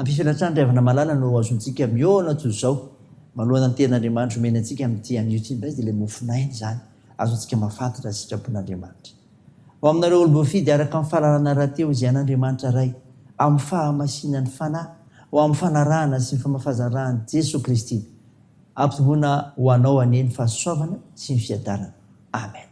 ampifilatrandriavana malala no azontsika miona toy izao malohana ny ten'andriamanitra omeny antsika amin'ity amin'ny YouTube dia ilay Mofonaina zany azontsika mahafantatra sitrapon'andriamanitra. Ho aminareo olobofidy araka amin'ny fahalalana rahateo izay an'andriamanitra ray amin'ny fahamasinan'ny fanahy ho amin'ny fanarahana sy ny famafazarahany Jesosy Kristy ampitomboana ho anao aneny fahasoavana sy ny fiadarana. Amen.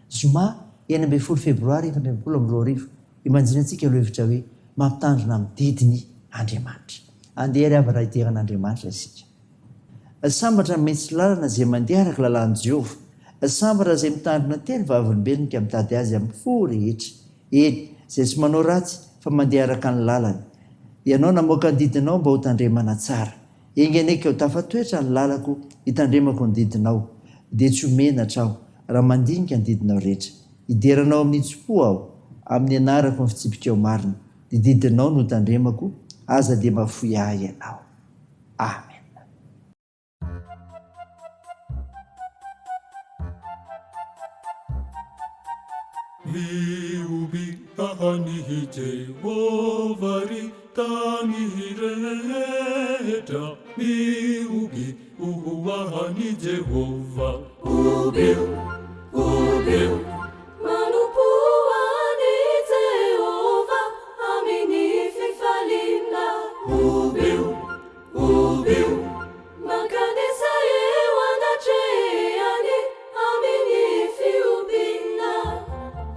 Zoma 9 Febroary 2022 imanjina antsika aloha hevitra hoe mampitandrina amin'ny didiny Andriamanitra. Andeha ry avy iteran'Andriamanitra isika. Sambatra metsy lalana izay mandeha araka lalàn'i Jehovah. Sambatra izay mitandrina telo vavolombelona ka mitady azy amin'ny fo rehetra. Eny izay tsy manao ratsy fa mandeha araka ny lalany. Ianao namoaka ny didinao mba ho tandremana tsara. Engeneka ho tafatoetra ny lalako hitandremako ny didinao. Dia tsy homenatra aho raha mandinika ny didinao rehetra. Hideranao amin'ny tsi-po aho amin'ny anarako ny fitsipika marina. Dia didinao no tandremako aza dia mahafoy ahy ianao. Amen. Mihobia ahany Jehovah ry tany rehetra. Mihobia ahany Jehovah. Mihobia manompo any Jehovah amin'ny fifaliana. Mihobia mankanesa eo anatreany amin'ny fiobiana.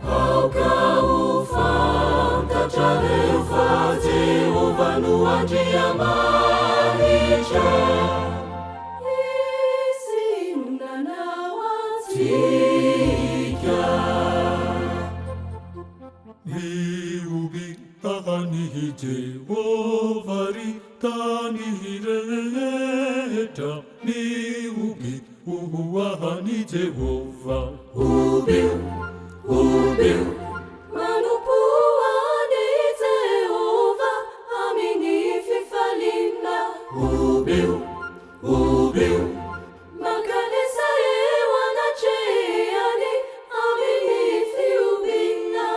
Aoka ho fantatra rehefa Jehovah no Andriamanitra. Mihobia ahany Jehovah ry tany rehetra. Mihobia ahany Jehovah. Mihobia manompo any Jehovah amin'ny fifaliana. Mihobia mankanesa eo anatreany amin'ny fiobiana.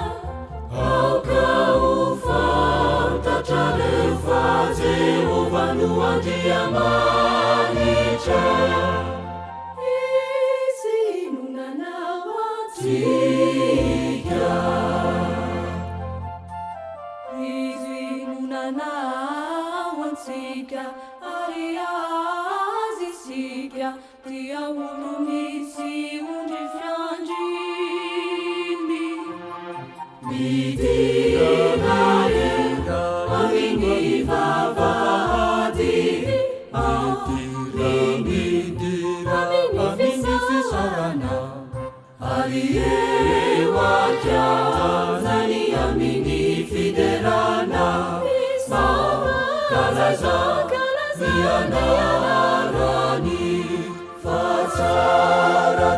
Aoka ho fantatra rehefa Jehovah no Andriamanitra. Izy no nanao antsika. Izy no nanao antsika ary azy isika dia olo misy ondry fiandriny. Midina amin'ny vavahady amin'ny fisarana ary eo akiazany amin'ny fiderana. Kalaza ny anarany fa tsara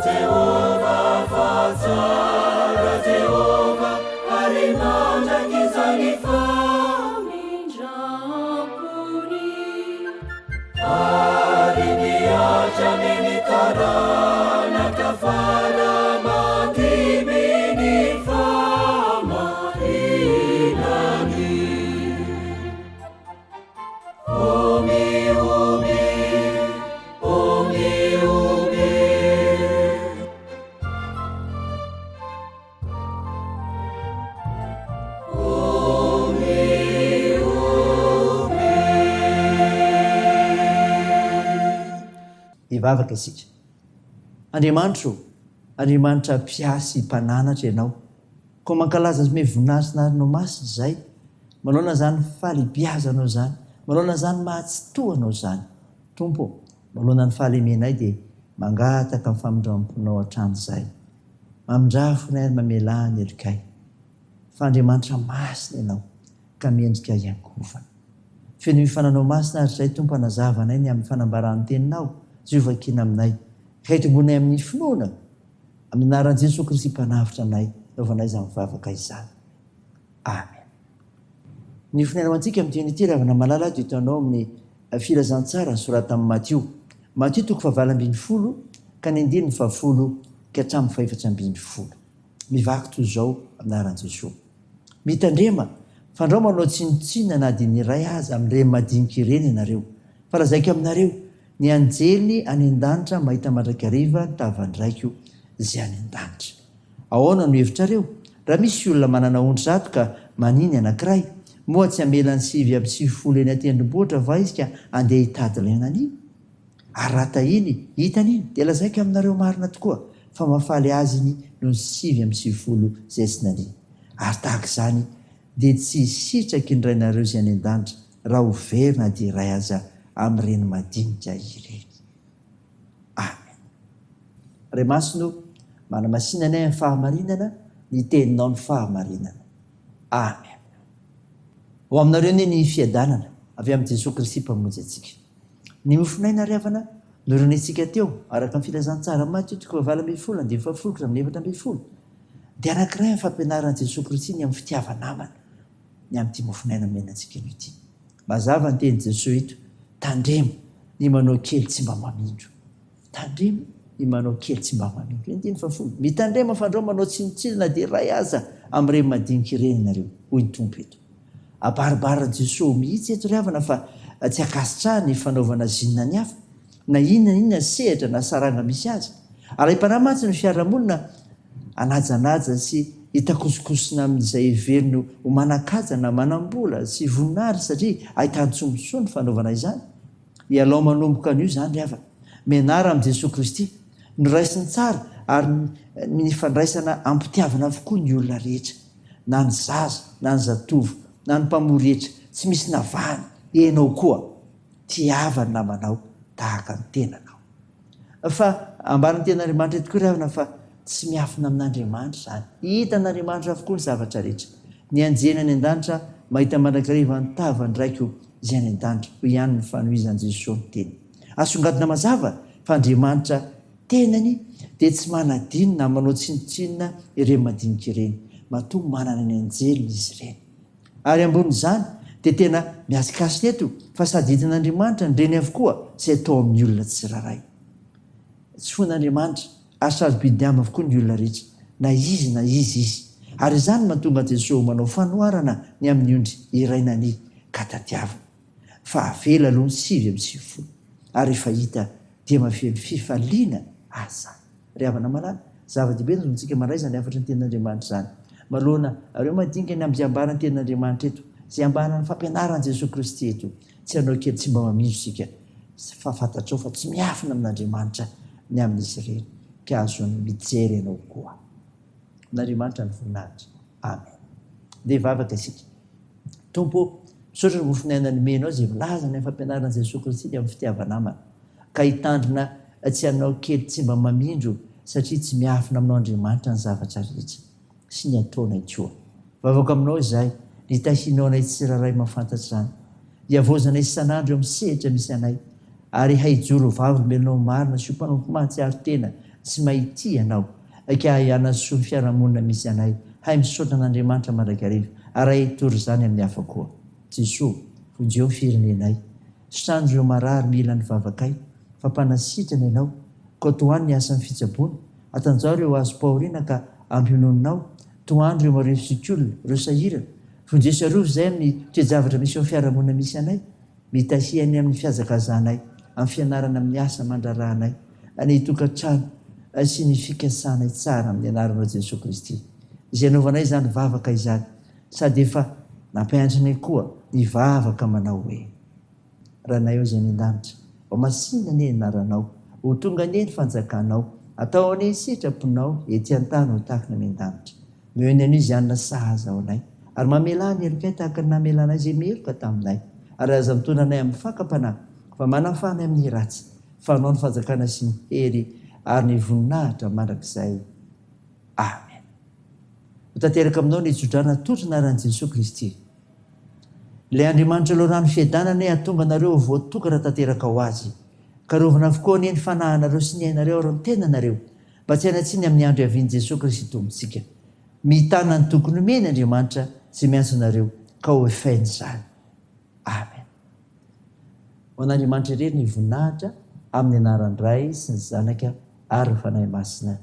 Jehovah ary mandraky izany famindrampony ary miatra amin'ny taranaka faramandiminy famahinany. Ivavaka isika. Andriamanitra mpiasy mpananatra ianao. Ko mankalaza azy me voninahitsy narinao masina izay. Manona zany fahalebiazanao zany. Manona zany mahatsitohanao zany. Tompo, manona ny fahalemenay dia mangataka amin'ny famindramponao hatrany izay. Mamindrafona ary mamela ny elikay. Fa Andriamanitra masina ianao ka miendrika iangovana. Feno mifananao masina ary izay Tompo anazavanay ny amin'ny fanambaran'ny teninao. Jehovah kina aminay. Haitombonay amin'ny finoana. Amin'ny anaran'i Jesosy Kristy mpanavitra anay. Naovanay izany mivavaka izany. Amen. Ny finainao antsika amin'ny unité ravana malala dia hitanao amin'ny filazantsara ny sorata amin'ny Matio 7:20 ka ny 9:10 ka hatramin'ny 11:10. Mivaky toy izao amin'ny anaran'i Jesosy. Mitandrema Fandrao manao tsinotsinona na dia ny ray aza amin'ireny madinika ireny ianareo. Fa raha zaiko aminareo, ny anjely any an-danitra mahita mandrakariva tavandraiko izay any an-danitra. Ahoana no hevitrareo? Raha misy olona manana ondry zato ka maniny anankiray, moa tsy amelany 7 eny atendrombohitra va izy ka andeha hitady ilay anany? Ary raha tahiny hitany iny, dia lazaiko aminareo marina tokoa fa mahafaly azy iny noho ny 7 izay sy naniany. Ary tahaka izany dia tsy sitraky ny rainareo izay any an-danitra raha ho verina dia iray aza amin'ireny madinika ireny. Amen. Ray masino, manamasinana amin'ny fahamarinana, ny teninao ny fahamarinana. Amen. Ho aminareo ny fiadanana avy amin'ny Jesosy Kristy mpamonjy antsika. Ny Mofonaina ry havana norenentsika teo araka ny filazantsara Matteo 20:14-17 dia anankiray amin'ny fampianaran'i Jesosy Kristy ny amin'ny fitiavanamana ny amin'ity Mofonaina menantsika ity. Mazava ny teny Jesosy ito, tandremo ny manao kely tsy mba mamindro. Tandremo ny manao kely tsy mba mamindro. Ny 14. Mitandremo fandrao manao tsinotsinona dia ray aza amin'ireny madinika ireny ianareo. Hoy ny tompo eto. Abaribarina Jesosy mihitsy eto ry havana fa tsy akasitrahany ny fanaovana zinona ny hafa na inona sehatra na saranga misy azy. Ary mpanamatsy ny fiarahamonina anajanaja sy hitakosokosona amin'izay heveriny ho manakaja na manambola sy voninahitra satria ahitany tsombosoa ny fanaovana izany. Ialao manomboka an'io izany ry havana. Menara amin'i Jesosy Kristy noraisiny tsara ary ny fandraisana ampitiavana avokoa ny olona rehetra, na ny zaza na ny zatovo na ny mpamory rehetra, tsy misy navahany. Enao koa tiavany namanao tahaka ny tenanao. Fa ambaran'ny ten'Andriamanitra tokoa ry havana fa tsy miafina amin'Andriamanitra izany. Hitan'Andriamanitra avokoa ny zavatra rehetra. Ny anjely any an-danitra mahita mandrakariva ny tavandraiko izay any an-danitra. Ho ihany ny fanohizan'i Jesosy ny teny. Asongadina mazava fa Andriamanitra tenany dia tsy manadino na manao tsinotsinona ireny madinika ireny. Matoa manana ny anjely izy ireny. Ary ambon'izany dia tena miasikasina eto fa sady hitan'Andriamanitra nireny avokoa izay atao amin'ny olona tsiraray. Tsy fon'Andriamanitra ary sarobidy aminy avokoa ny olona rehetra na izy. Ary izany mahatonga Jesosy manao fanoharana ny amin'ny ondry irainany ka tadiavina. Fa avela aloha ny 7 ary efa hita dia mafeny fifaliana aza. Ry havana malala, zava-dehibe ntsika mandraiza ny afatra ny ten'Andriamanitra izany. Malona areo madinika ny ambyambarany ten'Andriamanitra eto, izay ambanany fampianaran'i Jesosy Kristy eto. Tsy hanao kely tsy mba mamindro sika fa fantatrao fa tsy miafina amin'Andriamanitra ny amin'izy ireny. Ka azony mijery ianao koa. N'Andriamanitra ny voninahitra. Amen. Dia vavaka isika. Tompo, misaotra ny Mofonaina nomenao izay milaza ny fampianaran'i Jesosy Kristy ny amin'ny fitiavanamana. Ka hitandrina tsy hanao kely tsy mba mamindro satria tsy miafina aminao Andriamanitra ny zavatra rehetra sy ny ataona itsoa. Vavaka aminao izahay, nitahinao anay tsiraray mahafantatra izany. Hiavozanay isan'andro eo amin'ny sehatra misy anay. Ary haijoro vavy melinao marina sy mpanompo mahatsiaro tena sy mahity ianao. Ka hianasoa ny fiarahamonina misy anay. Hay misaotra an'Andriamanitra mandrakariva. Ary hay hitory izany amin'ny hafa koa. Jesosy, vonjeo firenenay. Sandro ireo marary mila ny vavakay. Fa mpanasitrana ianao. Ka toany ny asan'ny fitsaboana. Atanjao ireo azo pahoriana ka ampiononinao. Toandro ireo mareo fisik'olona, ireo sahirana. Vonjeo arovo izay amin'ny toe-javatra misy ao fiarahamonina misy anay. Mitahiany amin'ny fiazakazanay, amin'ny fianarana amin'ny asa mandrarahanay, ny tokantrano sy ny fikasanay tsara amin'ny anaranao Jesosy Kristy. Izay anaovanay izany vavaka izany, sady efa nampiandrinay koa ny vavaka manao hoe: ranay eo izay an-danitra, ao masinina ny anaranao, ho tonga ny fanjakanao, atao any sitraponao ety an-tany ho tahaka ny an-danitra. Meo ny anio izy anona sahaza ao anay, ary mamela ny elokay tahaka ny namelanay izay meloka taminay. Ary aza mitondra anay amin'ny fakapanahy, fa manafanay amin'ny ratsy, fa anao ny fanjakana sy ny hery ary ny voninahitra mandrakizay. Amen. Ho tanteraka aminao ny tsodrana totrina ran'i Jesosy Kristy. Ilay Andriamanitra lohana ny fiadanana hatonga anareo voatoka raha tanteraka ho azy. Karovana avokoa ny fanahinareo sy ny ainareo ary ny tenanareo, mba tsy hainatsiny amin'ny andro iavian'i Jesosy Kristy tombontsika. Mitana ny tokony omeny Andriamanitra izay miantso anareo ka ho efainy izany. Amen. Ho an'Andriamanitra irery ny voninahitra amin'ny anaran'ny Ray sy ny Zanaka ary ny fanahy masina.